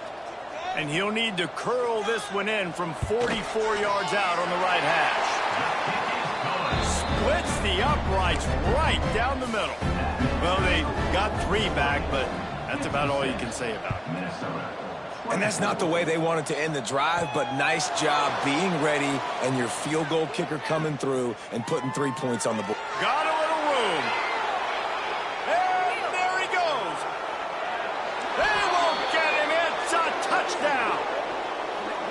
And he'll need to curl this one in from 44 yards out on the right hash. Splits the uprights right down the middle. Well, they got 3 back, but that's about all you can say about it. And that's not the way they wanted to end the drive, but nice job being ready and your field goal kicker coming through and putting 3 points on the board. Got a little room. And there he goes. They won't get him. It's a touchdown.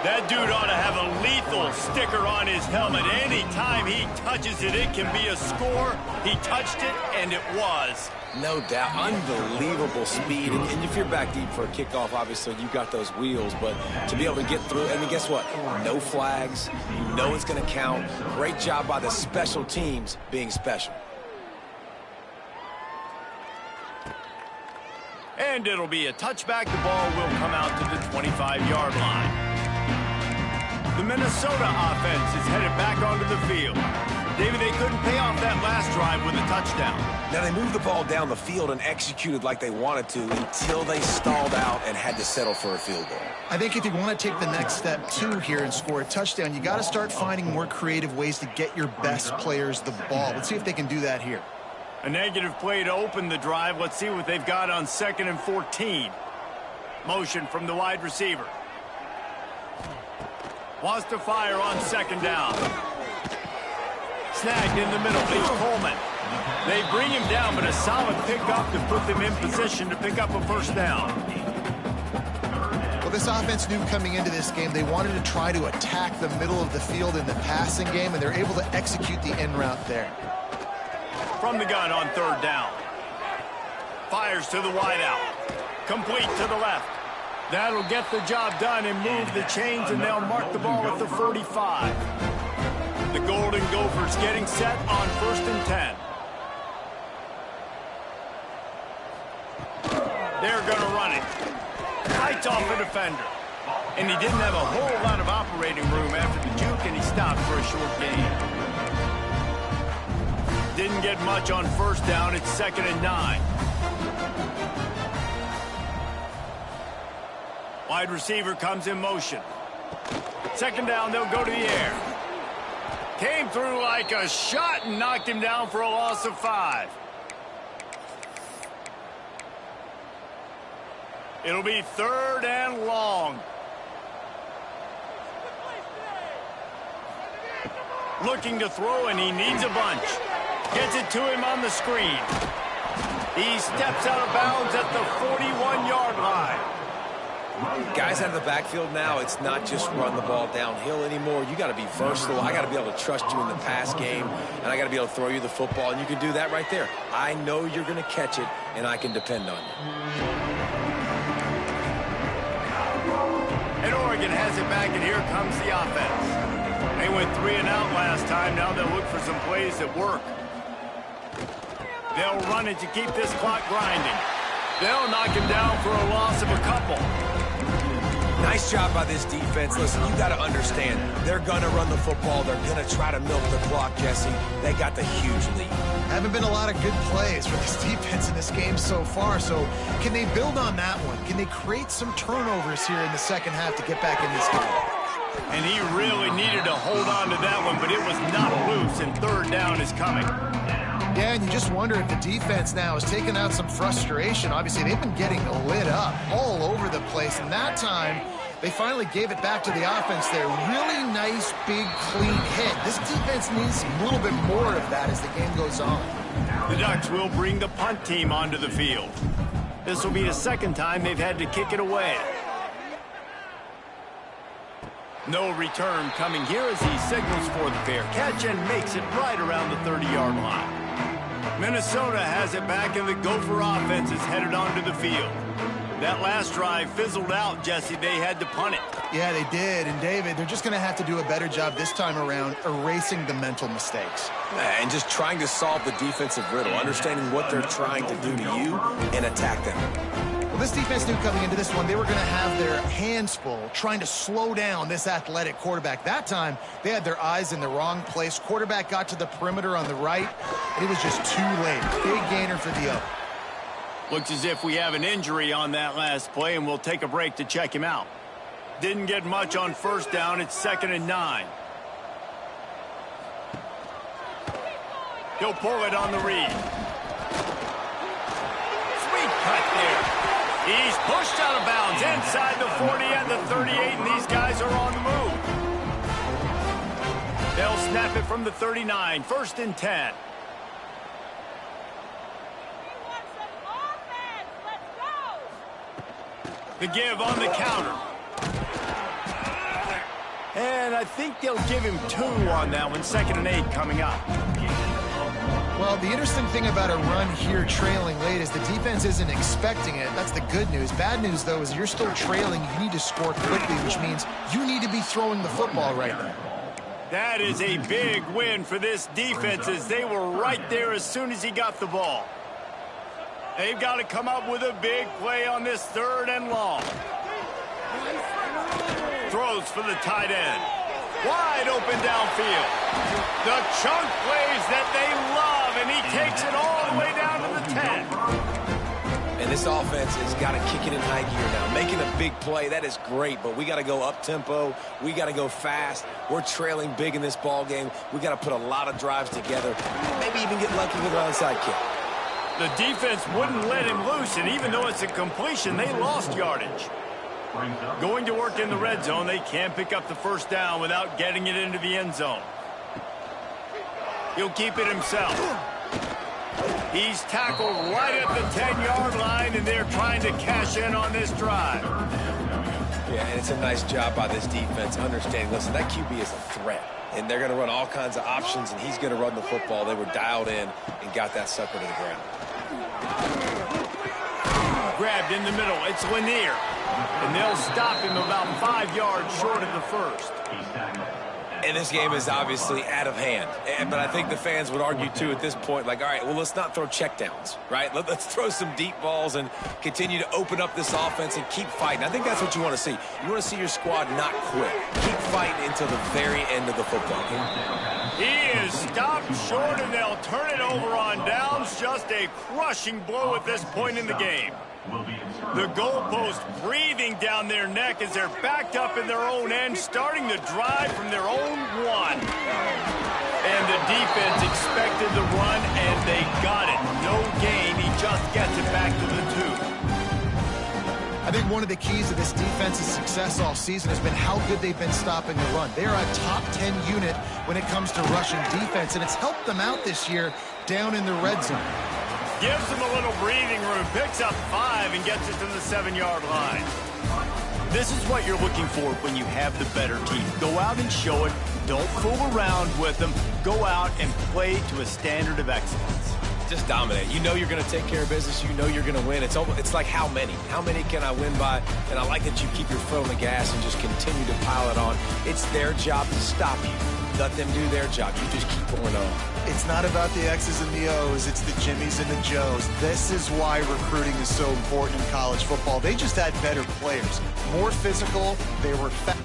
That dude ought to have a lethal sticker on his helmet. Anytime he touches it, it can be a score. He touched it, and it was. No doubt. Unbelievable speed. And if you're back deep for a kickoff, obviously you've got those wheels. But to be able to get through, and guess what? No flags. You know it's going to count. Great job by the special teams being special. And it'll be a touchback. The ball will come out to the 25-yard line. The Minnesota offense is headed back onto the field. David, they couldn't pay off that last drive with a touchdown. Now, they moved the ball down the field and executed like they wanted to until they stalled out and had to settle for a field goal. I think if you want to take the next step, too, here and score a touchdown, you got to start finding more creative ways to get your best players the ball. Let's see if they can do that here. A negative play to open the drive. Let's see what they've got on 2nd and 14. Motion from the wide receiver. Wants to fire on 2nd down. Snagged in the middle. It's Coleman. They bring him down, but a solid pickup to put them in position to pick up a 1st down. Well, this offense knew coming into this game they wanted to try to attack the middle of the field in the passing game, and they're able to execute the in route there. From the gun on 3rd down. Fires to the wideout. Complete to the left. That'll get the job done and move the chains, and they'll mark the ball at the 45. The Golden Gophers getting set on 1st and 10. They're going to run it. Fights off a defender. And he didn't have a whole lot of operating room after the juke, and he stopped for a short gain. Didn't get much on 1st down. It's 2nd and 9. Wide receiver comes in motion. 2nd down, they'll go to the air. Came through like a shot and knocked him down for a loss of 5. It'll be 3rd and long. Looking to throw, and he needs a bunch. Gets it to him on the screen. He steps out of bounds at the 41-yard line. Guys out of the backfield now, it's not just run the ball downhill anymore. You got to be versatile. I got to be able to trust you in the pass game, and I got to be able to throw you the football, and you can do that right there. I know you're going to catch it, and I can depend on you. And Oregon has it back, and here comes the offense. They went 3 and out last time. Now they'll look for some plays that work. They'll run it to keep this clock grinding. They'll knock him down for a loss of a couple. Nice job by this defense. Listen, you got to understand, they're going to run the football. They're going to try to milk the clock, Jesse. They got the huge lead. Haven't been a lot of good plays for this defense in this game so far, so can they build on that one? Can they create some turnovers here in the 2nd half to get back in this game? And he really needed to hold on to that one, but it was not loose, and 3rd down is coming. Yeah, and you just wonder if the defense now is taking out some frustration. Obviously, they've been getting lit up all over the place, and that time they finally gave it back to the offense there. Really nice, big, clean hit. This defense needs a little bit more of that as the game goes on. The Ducks will bring the punt team onto the field. This will be the 2nd time they've had to kick it away. No return coming here as he signals for the fair catch and makes it right around the 30-yard line. Minnesota has it back, and the Gopher offense is headed onto the field. That last drive fizzled out, Jesse. They had to punt it. Yeah, they did. And, David, they're just going to have to do a better job this time around erasing the mental mistakes. And just trying to solve the defensive riddle, understanding what they're trying to do to you and attack them. Well, this defense knew coming into this one they were going to have their hands full trying to slow down this athletic quarterback. That time, they had their eyes in the wrong place. Quarterback got to the perimeter on the right, and it was just too late. Big gainer for the O. Looks as if we have an injury on that last play, and we'll take a break to check him out. Didn't get much on first down. It's 2nd and 9. He'll pull it on the read. Sweet cut there. He's pushed out of bounds inside the 40 and the 38, and these guys are on the move. They'll snap it from the 39. 1st and 10. The give on the counter. And I think they'll give him 2 on that one. 2nd and 8 coming up. Well, the interesting thing about a run here trailing late is the defense isn't expecting it. That's the good news. Bad news, though, is you're still trailing. You need to score quickly, which means you need to be throwing the football right now. That is a big win for this defense as they were right there as soon as he got the ball. They've got to come up with a big play on this 3rd and long. Throws for the tight end. Wide open downfield. The chunk plays that they love, and he takes it all the way down to the 10. And this offense has got to kick it in high gear now. Making a big play, that is great, but we got to go up-tempo. We got to go fast. We're trailing big in this ball game. We got to put a lot of drives together. Maybe even get lucky with an onside kick. The defense wouldn't let him loose, and even though it's a completion, they lost yardage. Going to work in the red zone, they can't pick up the 1st down without getting it into the end zone. He'll keep it himself. He's tackled right at the 10-yard line, and they're trying to cash in on this drive. Yeah, and it's a nice job by this defense understanding, listen, that QB is a threat, and they're going to run all kinds of options, and he's going to run the football. They were dialed in and got that sucker to the ground. Grabbed in the middle. It's Lanier. And they'll stop him about 5 yards short of the 1st. And this game is obviously out of hand. But I think the fans would argue, too, at this point, like, all right, well, let's not throw checkdowns, right? Let's throw some deep balls and continue to open up this offense and keep fighting. I think that's what you want to see. You want to see your squad not quit. Keep fighting until the very end of the football game. He is stopped short, and they'll turn it over on downs. Just a crushing blow at this point in the game. The goalpost breathing down their neck as they're backed up in their own end, starting to drive from their own 1. And the defense expected the run, and they got it. No gain. He just gets it back to the 2. I think one of the keys to this defense's success all season has been how good they've been stopping the run. They're a top 10 unit when it comes to rushing defense, and it's helped them out this year down in the red zone. Gives them a little breathing room, picks up 5 and gets it to the 7-yard line. This is what you're looking for when you have the better team. Go out and show it. Don't fool around with them. Go out and play to a standard of excellence. Just dominate. You know you're going to take care of business. You know you're going to win. It's like how many? How many can I win by? And I like that you keep your foot on the gas and just continue to pile it on. It's their job to stop you. Let them do their job. You just keep going on. It's not about the X's and the O's. It's the Jimmies and the Joes. This is why recruiting is so important in college football. They just had better players. More physical. They were fast.